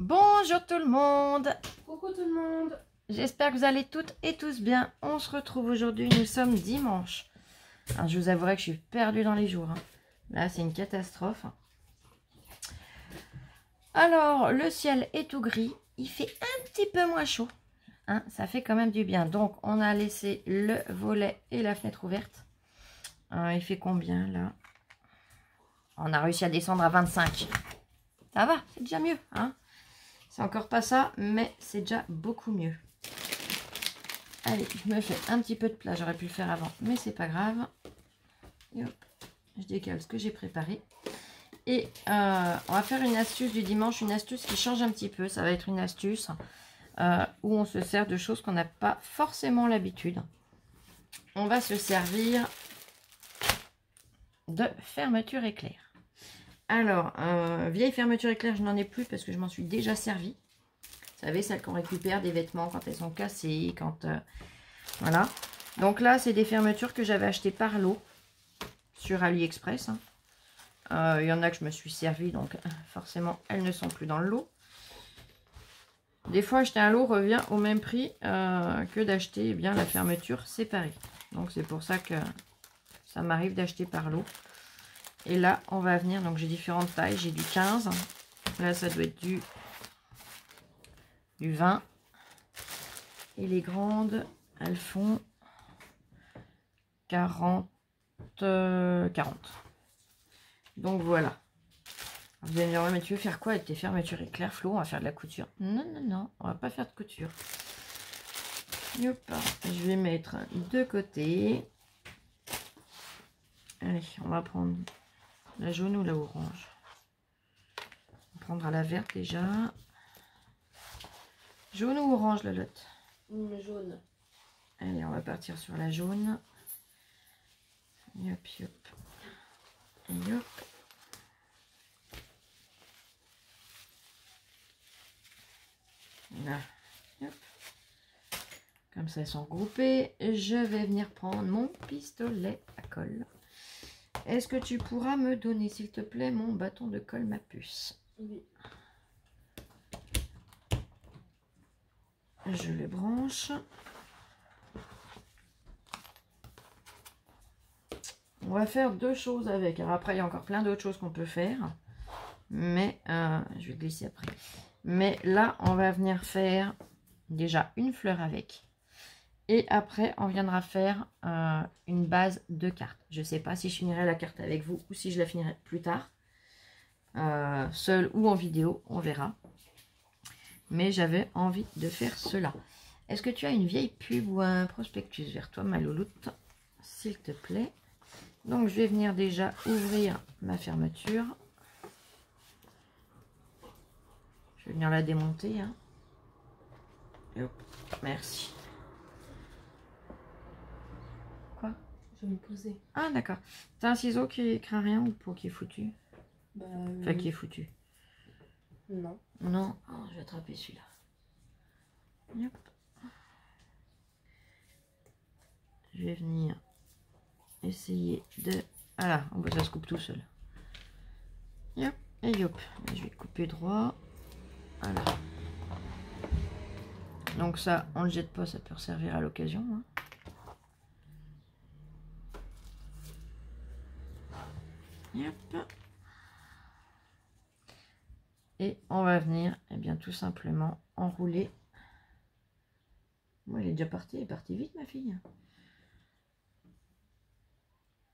Bonjour tout le monde. Coucou tout le monde. J'espère que vous allez toutes et tous bien. On se retrouve aujourd'hui, nous sommes dimanche. Alors, je vous avouerai que je suis perdue dans les jours. Là, c'est une catastrophe. Alors, le ciel est tout gris. Il fait un petit peu moins chaud. Ça fait quand même du bien. Donc, on a laissé le volet et la fenêtre ouverte. Il fait combien, là? On a réussi à descendre à 25. Ça va, c'est déjà mieux, hein? C'est encore pas ça, mais c'est déjà beaucoup mieux. Allez, je me fais un petit peu de place. J'aurais pu le faire avant, mais c'est pas grave. Et hop, je décale ce que j'ai préparé. Et on va faire une astuce du dimanche, une astuce qui change un petit peu. Ça va être une astuce où on se sert de choses qu'on n'a pas forcément l'habitude. On va se servir de fermeture éclair. Alors, vieille fermeture éclair, je n'en ai plus parce que je m'en suis déjà servi. Vous savez, celles qu'on récupère des vêtements quand elles sont cassées, quand... voilà. Donc là, c'est des fermetures que j'avais achetées par lot sur AliExpress. Il y en a que je me suis servi, donc forcément, elles ne sont plus dans le lot. Des fois, acheter un lot revient au même prix que d'acheter bien la fermeture séparée. Donc c'est pour ça que ça m'arrive d'acheter par lot. Et là, on va venir, donc j'ai différentes tailles. J'ai du 15. Là, ça doit être du 20. Et les grandes, elles font 40. Donc voilà. Vous allez me dire, ouais, mais tu veux faire quoi avec tes fermetures éclair, Flo? On va faire de la couture. Non, non, non, on va pas faire de couture. Hop, je vais mettre de côté. Allez, on va prendre la jaune ou la orange. On prendra la verte déjà. Jaune ou orange, la lotte? Jaune. Allez, on va partir sur la jaune. Et hop, hop. Et hop. Là. Hop. Comme ça, elles sont regroupées. Je vais venir prendre mon pistolet à colle. Est-ce que tu pourras me donner, s'il te plaît, mon bâton de colle, ma puce? Oui. Je le branche. On va faire deux choses avec. Alors après, il y a encore plein d'autres choses qu'on peut faire. Mais je vais glisser après. Mais là, on va venir faire déjà une fleur avec. Et après, on viendra faire une base de cartes. Je ne sais pas si je finirai la carte avec vous ou si je la finirai plus tard. Seule ou en vidéo, on verra. Mais j'avais envie de faire cela. Est-ce que tu as une vieille pub ou un prospectus vers toi, ma louloute? S'il te plaît. Donc, je vais venir déjà ouvrir ma fermeture. Je vais venir la démonter. Hein. Et hop, merci. Quoi? Je vais me poser. Ah, d'accord. T'as un ciseau qui craint rien ou pour qui est foutu? Bah, Enfin, qui est foutu. non. Non. Oh, je vais attraper celui-là. Yep. Je vais venir essayer de... Voilà, on voit ça se coupe tout seul. Yep. Et yop. Je vais couper droit. Voilà. Donc ça, on le jette pas, ça peut servir à l'occasion. Hein. Yep. Et on va venir, eh bien, tout simplement enrouler. Moi, elle est déjà partie, elle est partie vite, ma fille.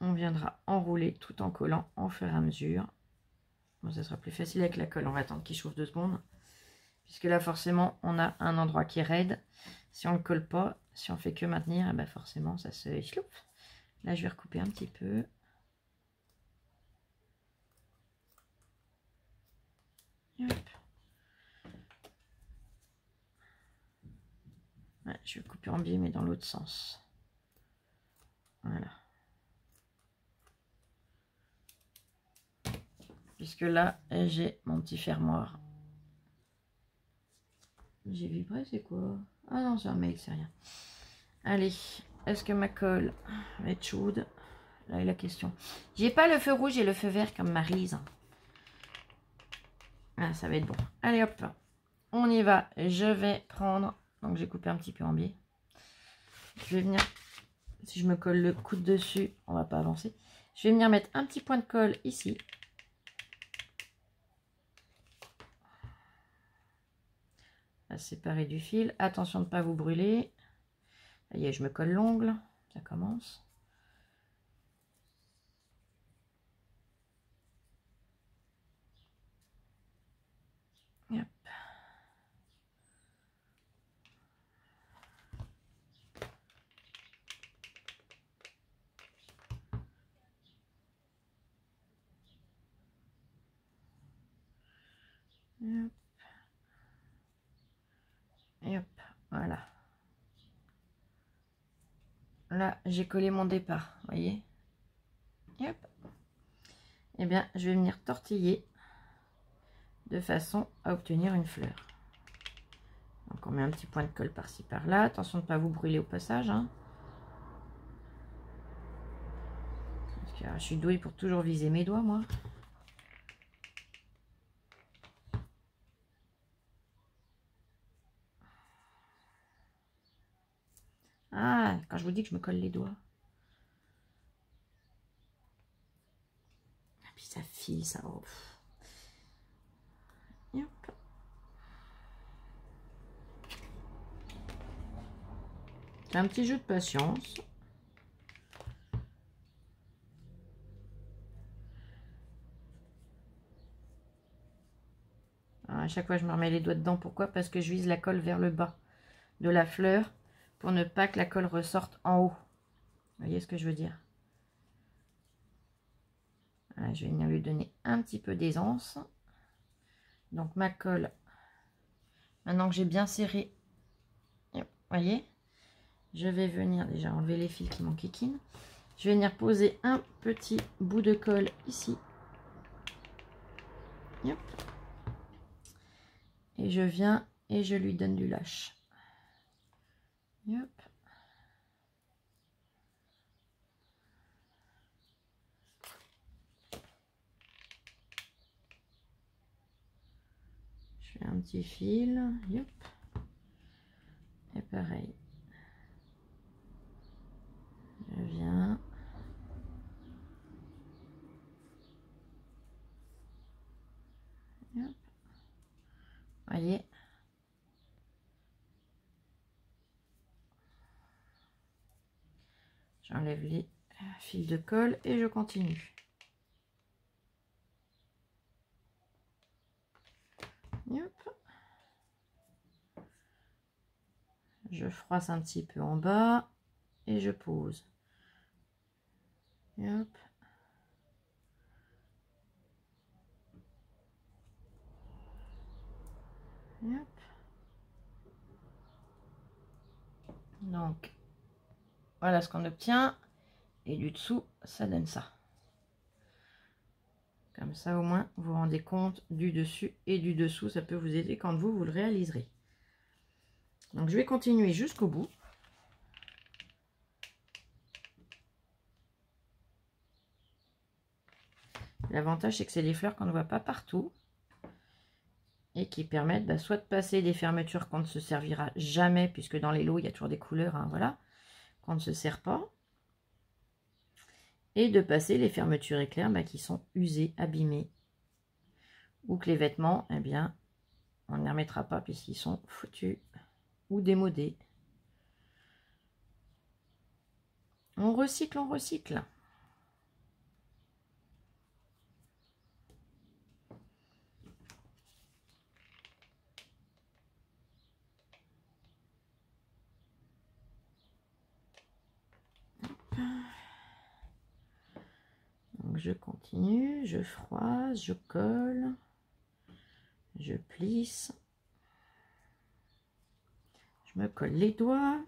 On viendra enrouler tout en collant au fur et à mesure. Bon, ça sera plus facile avec la colle. On va attendre qu'il chauffe 2 secondes. Puisque là, forcément, on a un endroit qui est raide. Si on ne le colle pas, si on fait que maintenir, eh ben forcément, ça se échloupe. Là, je vais recouper un petit peu. Hop. Ouais, je vais couper en biais, mais dans l'autre sens. Voilà. Puisque là, j'ai mon petit fermoir. J'ai vibré, c'est quoi? Ah non, c'est un mail, c'est rien. Allez, est-ce que ma colle va être chaude? Là est la question. J'ai pas le feu rouge et le feu vert comme Maryse. Ah, ça va être bon. Allez hop. on y va. Je vais prendre, donc j'ai coupé un petit peu en biais. Je vais venir, si je me colle le coude dessus, on va pas avancer. Je vais venir mettre un petit point de colle ici. À séparer du fil. Attention de ne pas vous brûler. Ça y est, je me colle l'ongle. Ça commence. Hop. Hop. Et hop, voilà. Là, j'ai collé mon départ, voyez. Et hop. Eh bien, je vais venir tortiller de façon à obtenir une fleur. Donc, on met un petit point de colle par-ci, par-là. Attention de ne pas vous brûler au passage. Hein. Parce que, je suis douée pour toujours viser mes doigts, moi. Ah, quand je vous dis que je me colle les doigts. Et puis ça file, ça. Oh. Et hop. C'est un petit jeu de patience. Alors, à chaque fois, je me remets les doigts dedans. Pourquoi? Parce que je vise la colle vers le bas de la fleur pour ne pas que la colle ressorte en haut. Vous voyez ce que je veux dire? Voilà, je vais venir lui donner un petit peu d'aisance. Donc ma colle, maintenant que j'ai bien serré, vous voyez, je vais venir déjà enlever les fils qui m'enquiquinent. Je vais venir poser un petit bout de colle ici. Hop. Et je viens et je lui donne du lâche. Hop. Je fais un petit fil. Hop. Et pareil. Je viens. Hop. Voyez. J'enlève les fils de colle et je continue. Hop. Je froisse un petit peu en bas et je pose. Hop. Hop. Donc, voilà ce qu'on obtient. Et du dessous, ça donne ça. Comme ça, au moins, vous vous rendez compte du dessus et du dessous. Ça peut vous aider quand vous le réaliserez. Donc, je vais continuer jusqu'au bout. L'avantage, c'est que c'est des fleurs qu'on ne voit pas partout. Et qui permettent soit de passer des fermetures qu'on ne se servira jamais, puisque dans les lots, il y a toujours des couleurs, hein, voilà, qu'on ne se sert pas. Et de passer les fermetures éclairs qui sont usées, abîmées. Ou que les vêtements, eh bien, on ne les remettra pas puisqu'ils sont foutus ou démodés. On recycle, on recycle. Donc je continue, je froisse, je colle, je plisse, je me colle les doigts.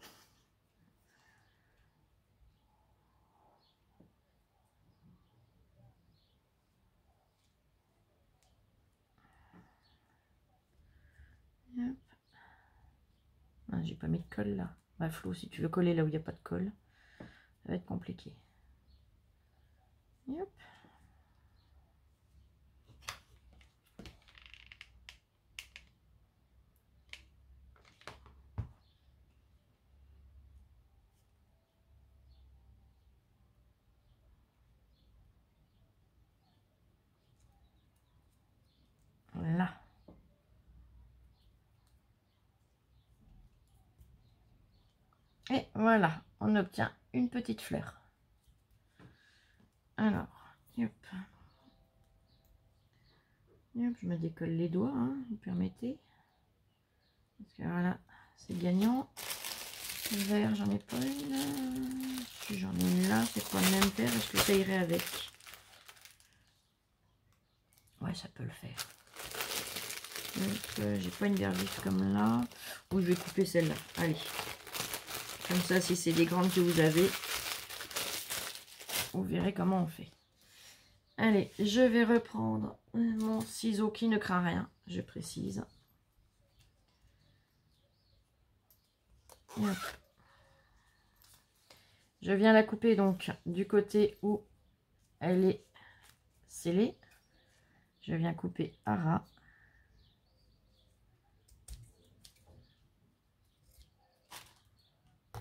Ah, j'ai pas mis de colle là. Bah, Flo, si tu veux coller là où il n'y a pas de colle, ça va être compliqué. Hop. Et voilà, on obtient une petite fleur. Alors, hop. Hop, je me décolle les doigts, hein, vous permettez. Parce que voilà, c'est gagnant. Le vert, j'en ai pas une. Si j'en ai une là, c'est pas le même paire. Est-ce que ça irait avec? Ouais, ça peut le faire. Donc, j'ai pas une verte vif comme là. Ou je vais couper celle-là. Allez. Comme ça, si c'est des grandes que vous avez, vous verrez comment on fait. Allez, je vais reprendre mon ciseau qui ne craint rien, je précise. Je viens la couper donc du côté où elle est scellée. Je viens couper à ras.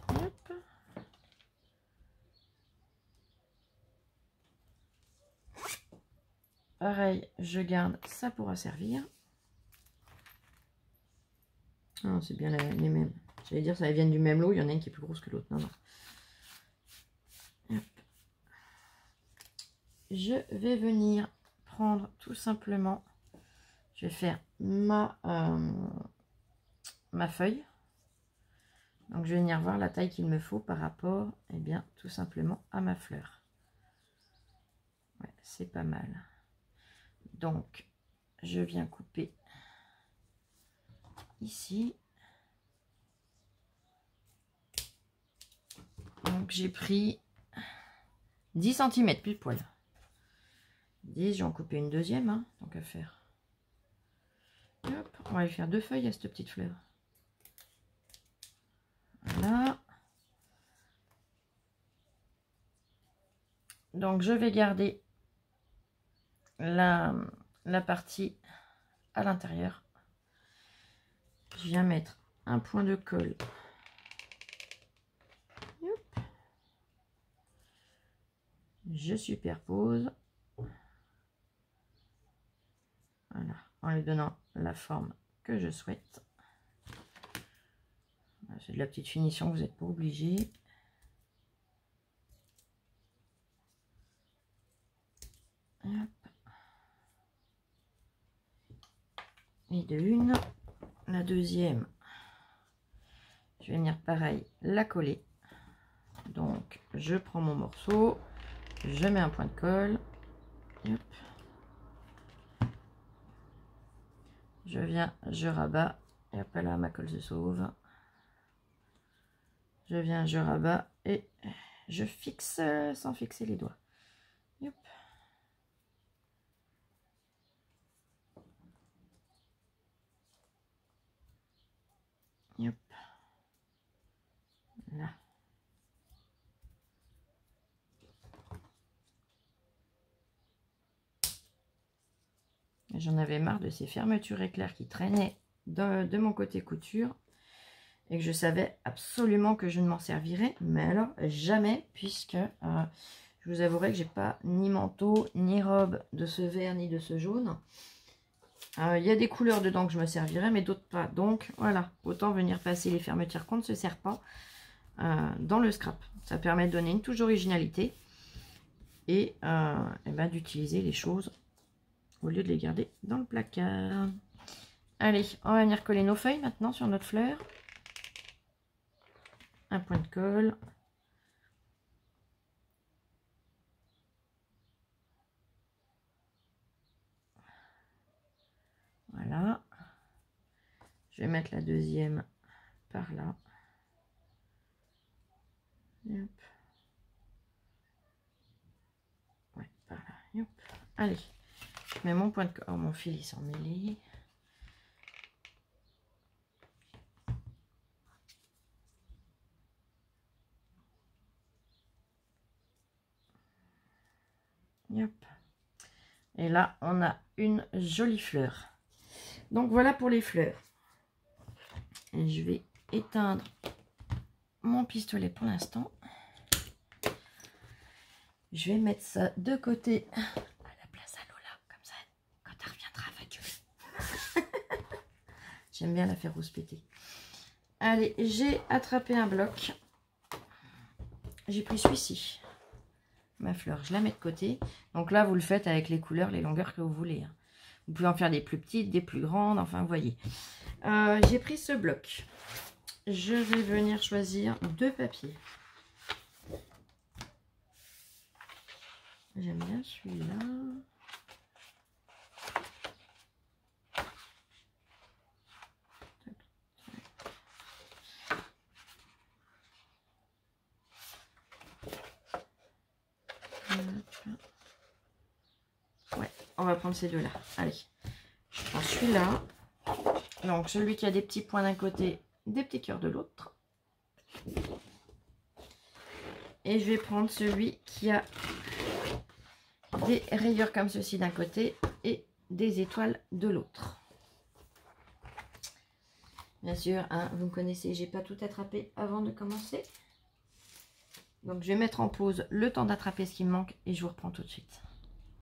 Hop. Pareil, je garde, ça pourra servir. Non, c'est bien les mêmes. J'allais dire, ça vient du même lot. Il y en a une qui est plus grosse que l'autre. Non, non. Hop. Je vais venir prendre tout simplement. Je vais faire ma feuille. Donc, je vais venir voir la taille qu'il me faut par rapport, eh bien, tout simplement à ma fleur. Ouais, c'est pas mal. Donc, je viens couper ici. Donc, j'ai pris 10 cm pile poil. 10, je vais en couper une deuxième, hein, donc à faire. Hop, on va aller faire deux feuilles à cette petite fleur. Voilà. Donc, je vais garder la partie à l'intérieur. Je viens mettre un point de colle. Hop. Je superpose. Voilà, en lui donnant la forme que je souhaite. C'est de la petite finition, vous n'êtes pas obligé. Hop. Et de une, la deuxième, je vais venir pareil la coller. Donc je prends mon morceau, je mets un point de colle. Hop. Je viens, je rabats, et hop là ma colle se sauve. Je viens, je rabats et je fixe sans fixer les doigts. Hop. Hop. Là. J'en avais marre de ces fermetures éclairs qui traînaient de mon côté couture. Et que je savais absolument que je ne m'en servirais, mais alors jamais, puisque je vous avouerai que j'ai pas ni manteau, ni robe de ce vert, ni de ce jaune. Il y a des couleurs dedans que je me servirais, mais d'autres pas. Donc voilà, autant venir passer les fermetures qu'on ne se sert pas dans le scrap. Ça permet de donner une touche d'originalité et ben, d'utiliser les choses au lieu de les garder dans le placard. Allez, on va venir coller nos feuilles maintenant sur notre fleur. Un point de colle. Voilà. Je vais mettre la deuxième par là. Hop. Ouais, par là. Hop. Allez, je mets mon point de colle. Oh, mon fil il s'en mêlé. Hop. Et là, on a une jolie fleur. Donc voilà pour les fleurs. Et je vais éteindre mon pistolet pour l'instant. Je vais mettre ça de côté à la place à Lola, comme ça, quand elle reviendra, elle va gueuler. J'aime bien la faire rouspéter. Allez, j'ai attrapé un bloc. j'ai pris celui-ci. Ma fleur, je la mets de côté. Donc là, vous le faites avec les couleurs, les longueurs que vous voulez. Vous pouvez en faire des plus petites, des plus grandes, enfin, vous voyez. J'ai pris ce bloc. Je vais venir choisir 2 papiers. J'aime bien celui-là. Ouais, on va prendre ces deux-là. Allez, je prends celui-là. Donc, celui qui a des petits points d'un côté, des petits cœurs de l'autre. Et je vais prendre celui qui a des rayures comme ceci d'un côté et des étoiles de l'autre. Bien sûr, hein, vous me connaissez, j'ai pas tout attrapé avant de commencer. Donc, je vais mettre en pause le temps d'attraper ce qui me manque et je vous reprends tout de suite.